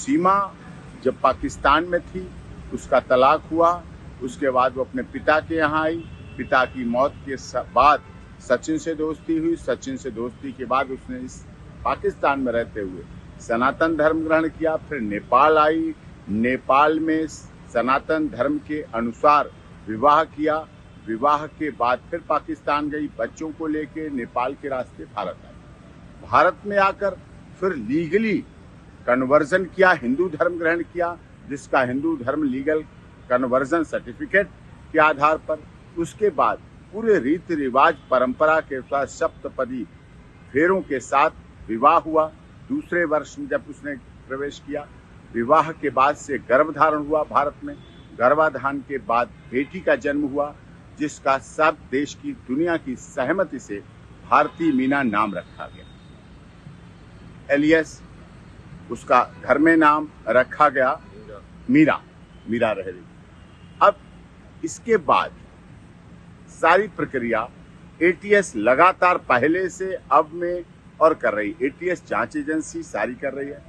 सीमा जब पाकिस्तान में थी, उसका तलाक हुआ, उसके बाद वो अपने पिता के यहाँ आई। पिता की मौत के बाद सचिन से दोस्ती हुई। सचिन से दोस्ती के बाद उसने इस पाकिस्तान में रहते हुए सनातन धर्म ग्रहण किया। फिर नेपाल आई, नेपाल में सनातन धर्म के अनुसार विवाह किया। विवाह के बाद फिर पाकिस्तान गई, बच्चों को लेके नेपाल के रास्ते भारत आई। भारत में आकर फिर लीगली कन्वर्जन किया, हिंदू धर्म ग्रहण किया, जिसका हिंदू धर्म लीगल कन्वर्जन सर्टिफिकेट के आधार पर। उसके बाद पूरे रीति रिवाज परंपरा के साथ सप्तपदी फेरों के साथ विवाह हुआ। दूसरे वर्ष में जब उसने प्रवेश किया, विवाह के बाद से गर्भधारण हुआ भारत में। गर्भाधान के बाद बेटी का जन्म हुआ, जिसका सब देश की दुनिया की सहमति से भारती मीना नाम रखा गया। एलियस उसका घर में नाम रखा गया मीरा रह रही। अब इसके बाद सारी प्रक्रिया एटीएस लगातार पहले से अब में और कर रही। एटीएस जांच एजेंसी सारी कर रही है।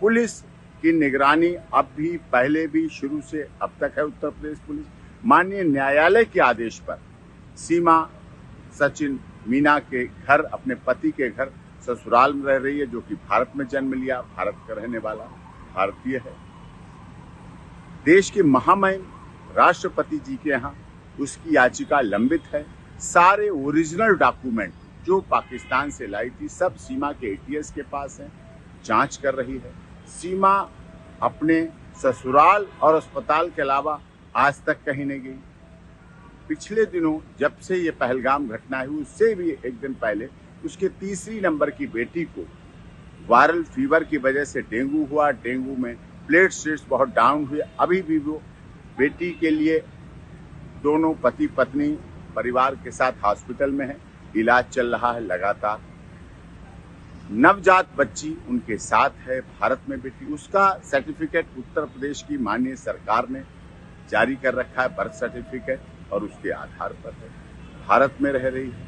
पुलिस की निगरानी अब भी पहले भी शुरू से अब तक है। उत्तर प्रदेश पुलिस माननीय न्यायालय के आदेश पर सीमा सचिन मीना के घर, अपने पति के घर ससुराल में रह रही है, जो कि भारत में जन्म लिया, भारत का रहने वाला भारतीय है। देश के महामहिम राष्ट्रपति जी के यहाँ उसकी याचिका लंबित है। सारे ओरिजिनल डॉक्यूमेंट जो पाकिस्तान से लाई थी सब सीमा के एटीएस के पास है, जांच कर रही है। सीमा अपने ससुराल और अस्पताल के अलावा आज तक कहीं नहीं गई। पिछले दिनों जब से ये पहलगाम घटना हुई, उससे भी एक दिन पहले उसके तीसरी नंबर की बेटी को वायरल फीवर की वजह से डेंगू हुआ। डेंगू में प्लेटलेट्स बहुत डाउन हुए। अभी भी वो बेटी के लिए दोनों पति पत्नी परिवार के साथ हॉस्पिटल में है, इलाज चल रहा है लगातार। नवजात बच्ची उनके साथ है भारत में बेटी। उसका सर्टिफिकेट उत्तर प्रदेश की माननीय सरकार ने जारी कर रखा है, बर्थ सर्टिफिकेट, और उसके आधार पर है, भारत में रह रही है।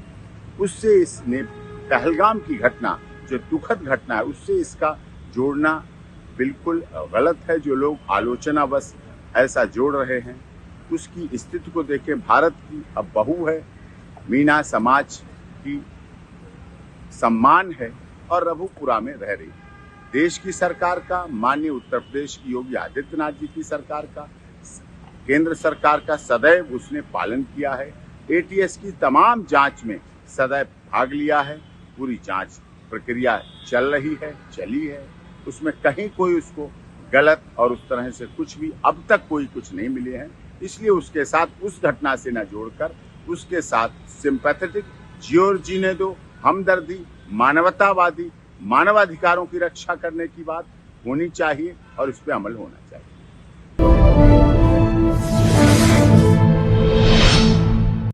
उससे इसने पहलगाम की घटना जो दुखद घटना है, उससे इसका जोड़ना बिल्कुल गलत है। जो लोग आलोचनावश ऐसा जोड़ रहे हैं, उसकी स्थिति को देखें। भारत की अब बहू है, मीना समाज की सम्मान है और रघुपुरा में रह रही है। देश की सरकार का, माननीय उत्तर प्रदेश की योगी आदित्यनाथ जी की सरकार का, केंद्र सरकार का सदैव उसने पालन किया है। एटीएस की तमाम जांच में सदैव भाग लिया है। पूरी जांच प्रक्रिया चल रही है, चली है। उसमें कहीं कोई उसको गलत और उस तरह से कुछ भी अब तक कोई कुछ नहीं मिले हैं। इसलिए उसके साथ उस घटना से न जोड़कर उसके साथ सिंपैथेटिक, जियो जीने दो, हमदर्दी, मानवतावादी, मानवाधिकारों की रक्षा करने की बात होनी चाहिए और इस पर अमल होना चाहिए।